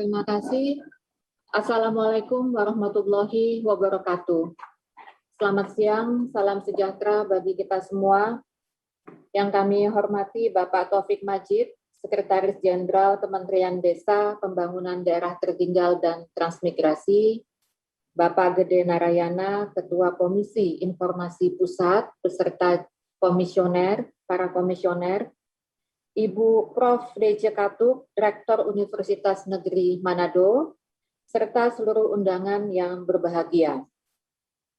Terima kasih. Assalamualaikum warahmatullahi wabarakatuh. Selamat siang, salam sejahtera bagi kita semua. Yang kami hormati Bapak Taufik Majid, Sekretaris Jenderal Kementerian Desa, Pembangunan Daerah Tertinggal dan Transmigrasi, Bapak Gede Narayana, Ketua Komisi Informasi Pusat, beserta komisioner, para komisioner, Ibu Prof. D.J. Katuk, Rektor Universitas Negeri Manado, serta seluruh undangan yang berbahagia.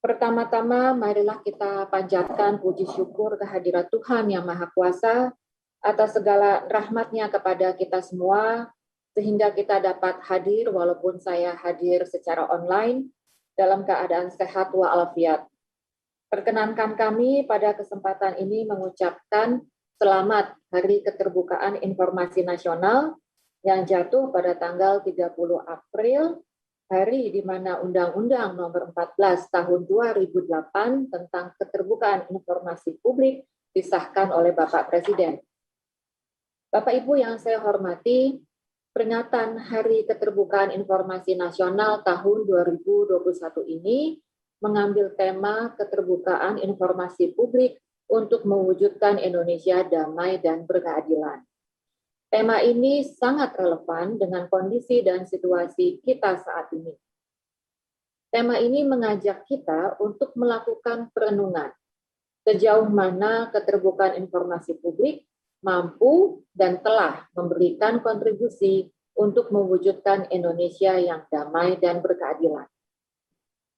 Pertama-tama, marilah kita panjatkan puji syukur kehadirat Tuhan Yang Maha Kuasa atas segala rahmat-Nya kepada kita semua, sehingga kita dapat hadir walaupun saya hadir secara online dalam keadaan sehat walafiat. Perkenankan kami pada kesempatan ini mengucapkan selamat Hari Keterbukaan Informasi Nasional yang jatuh pada tanggal 30 April, hari di mana Undang-Undang Nomor 14 Tahun 2008 tentang Keterbukaan Informasi Publik disahkan oleh Bapak Presiden. Bapak Ibu yang saya hormati, peringatan Hari Keterbukaan Informasi Nasional tahun 2021 ini mengambil tema keterbukaan informasi publik untuk mewujudkan Indonesia damai dan berkeadilan. Tema ini sangat relevan dengan kondisi dan situasi kita saat ini. Tema ini mengajak kita untuk melakukan perenungan sejauh mana keterbukaan informasi publik mampu dan telah memberikan kontribusi untuk mewujudkan Indonesia yang damai dan berkeadilan.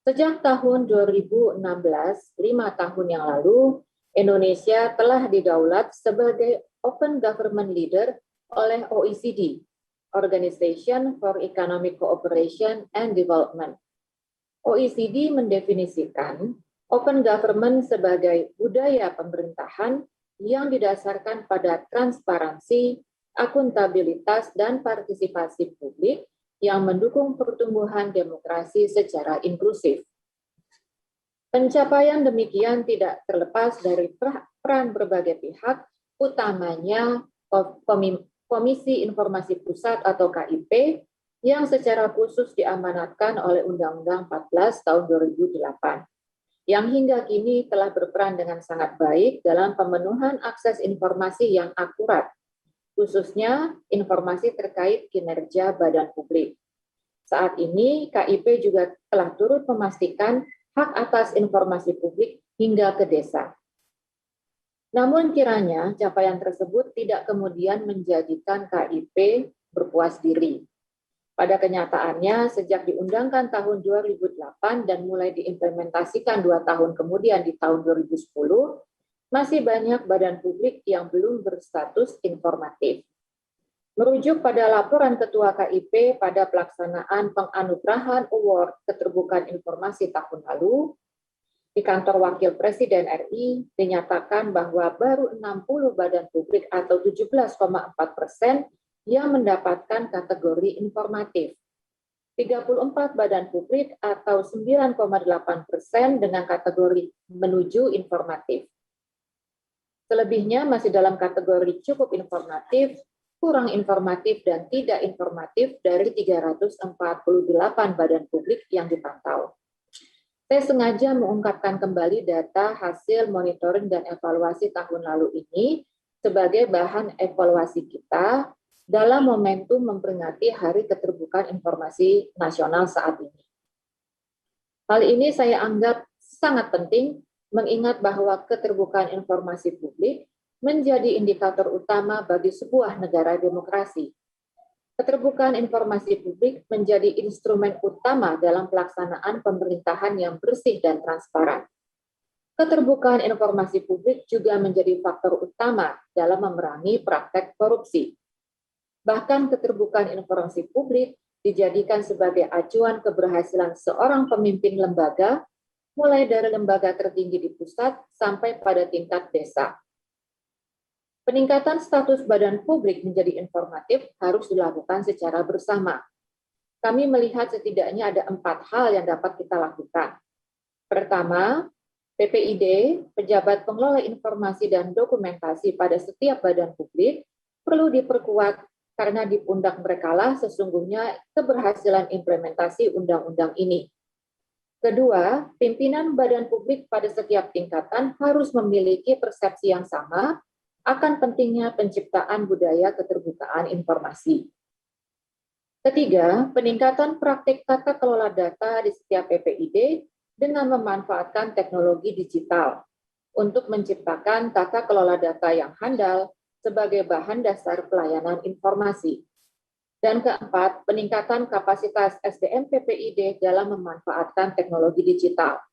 Sejak tahun 2016, 5 tahun yang lalu, Indonesia telah didaulat sebagai Open Government Leader oleh OECD, Organization for Economic Cooperation and Development. OECD mendefinisikan Open Government sebagai budaya pemerintahan yang didasarkan pada transparansi, akuntabilitas, dan partisipasi publik yang mendukung pertumbuhan demokrasi secara inklusif. Pencapaian demikian tidak terlepas dari peran berbagai pihak, utamanya Komisi Informasi Pusat atau KIP, yang secara khusus diamanatkan oleh Undang-Undang 14 tahun 2008, yang hingga kini telah berperan dengan sangat baik dalam pemenuhan akses informasi yang akurat, khususnya informasi terkait kinerja badan publik. Saat ini, KIP juga telah turut memastikan hak atas informasi publik hingga ke desa. Namun kiranya capaian tersebut tidak kemudian menjadikan KIP berpuas diri. Pada kenyataannya, sejak diundangkan tahun 2008 dan mulai diimplementasikan 2 tahun kemudian di tahun 2010, masih banyak badan publik yang belum berstatus informatif. Merujuk pada laporan Ketua KIP pada pelaksanaan penganugerahan Award Keterbukaan Informasi tahun lalu, di Kantor Wakil Presiden RI dinyatakan bahwa baru 60 badan publik atau 17,4% yang mendapatkan kategori informatif. 34 badan publik atau 9,8% dengan kategori menuju informatif. Selebihnya masih dalam kategori cukup informatif, kurang informatif, dan tidak informatif dari 348 badan publik yang dipantau. Saya sengaja mengungkapkan kembali data hasil monitoring dan evaluasi tahun lalu ini sebagai bahan evaluasi kita dalam momentum memperingati Hari Keterbukaan Informasi Nasional saat ini. Hal ini saya anggap sangat penting mengingat bahwa keterbukaan informasi publik menjadi indikator utama bagi sebuah negara demokrasi. Keterbukaan informasi publik menjadi instrumen utama dalam pelaksanaan pemerintahan yang bersih dan transparan. Keterbukaan informasi publik juga menjadi faktor utama dalam memerangi praktek korupsi. Bahkan keterbukaan informasi publik dijadikan sebagai acuan keberhasilan seorang pemimpin lembaga, mulai dari lembaga tertinggi di pusat sampai pada tingkat desa. Peningkatan status badan publik menjadi informatif harus dilakukan secara bersama. Kami melihat setidaknya ada 4 hal yang dapat kita lakukan. Pertama, PPID, pejabat pengelola informasi dan dokumentasi pada setiap badan publik, perlu diperkuat karena di pundak merekalah sesungguhnya keberhasilan implementasi undang-undang ini. Kedua, pimpinan badan publik pada setiap tingkatan harus memiliki persepsi yang sama akan pentingnya penciptaan budaya keterbukaan informasi. Ketiga, peningkatan praktik tata kelola data di setiap PPID dengan memanfaatkan teknologi digital untuk menciptakan tata kelola data yang handal sebagai bahan dasar pelayanan informasi. Dan keempat, peningkatan kapasitas SDM PPID dalam memanfaatkan teknologi digital.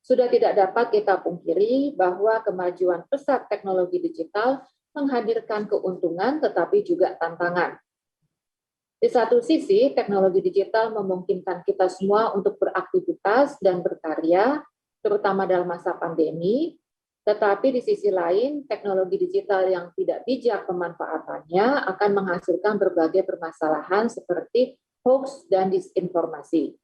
Sudah tidak dapat kita pungkiri bahwa kemajuan pesat teknologi digital menghadirkan keuntungan tetapi juga tantangan. Di satu sisi, teknologi digital memungkinkan kita semua untuk beraktivitas dan berkarya, terutama dalam masa pandemi, tetapi di sisi lain, teknologi digital yang tidak bijak pemanfaatannya akan menghasilkan berbagai permasalahan seperti hoax dan disinformasi.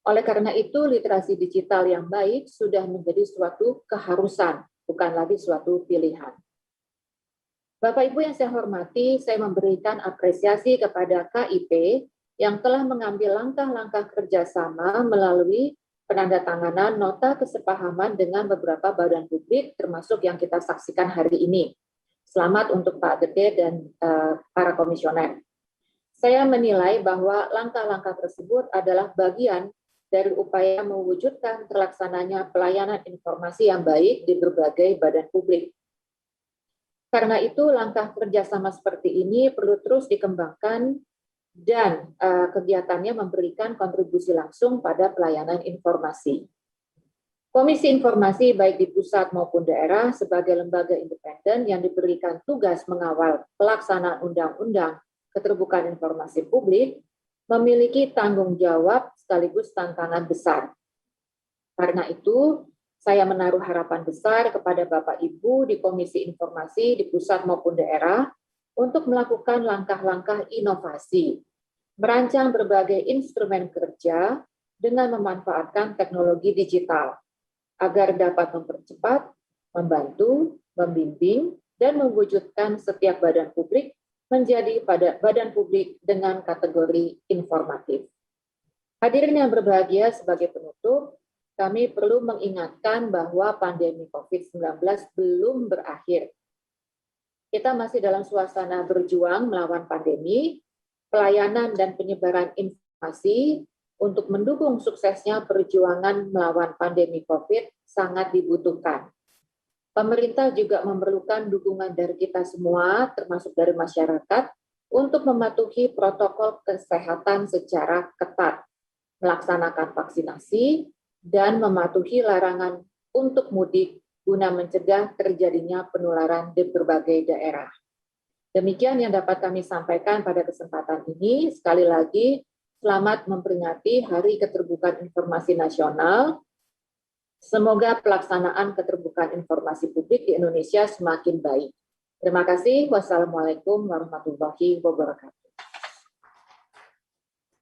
Oleh karena itu, literasi digital yang baik sudah menjadi suatu keharusan, bukan lagi suatu pilihan. Bapak Ibu yang saya hormati, saya memberikan apresiasi kepada KIP yang telah mengambil langkah-langkah kerjasama melalui penandatanganan nota kesepahaman dengan beberapa badan publik, termasuk yang kita saksikan hari ini. Selamat untuk Pak Gede dan para komisioner. Saya menilai bahwa langkah-langkah tersebut adalah bagian dari upaya mewujudkan terlaksananya pelayanan informasi yang baik di berbagai badan publik. Karena itu, langkah kerjasama seperti ini perlu terus dikembangkan dan kegiatannya memberikan kontribusi langsung pada pelayanan informasi. Komisi Informasi baik di pusat maupun daerah sebagai lembaga independen yang diberikan tugas mengawal pelaksanaan undang-undang keterbukaan informasi publik memiliki tanggung jawab sekaligus tantangan besar. Karena itu, saya menaruh harapan besar kepada Bapak Ibu di Komisi Informasi di pusat maupun daerah untuk melakukan langkah-langkah inovasi, merancang berbagai instrumen kerja dengan memanfaatkan teknologi digital, agar dapat mempercepat, membantu, membimbing, dan mewujudkan setiap badan publik menjadi badan publik dengan kategori informatif. Hadirin yang berbahagia, sebagai penutup, kami perlu mengingatkan bahwa pandemi COVID-19 belum berakhir. Kita masih dalam suasana berjuang melawan pandemi, pelayanan dan penyebaran informasi untuk mendukung suksesnya perjuangan melawan pandemi COVID sangat dibutuhkan. Pemerintah juga memerlukan dukungan dari kita semua, termasuk dari masyarakat, untuk mematuhi protokol kesehatan secara ketat, melaksanakan vaksinasi, dan mematuhi larangan untuk mudik guna mencegah terjadinya penularan di berbagai daerah. Demikian yang dapat kami sampaikan pada kesempatan ini. Sekali lagi, selamat memperingati Hari Keterbukaan Informasi Nasional. Semoga pelaksanaan keterbukaan informasi publik di Indonesia semakin baik. Terima kasih. Wassalamualaikum warahmatullahi wabarakatuh.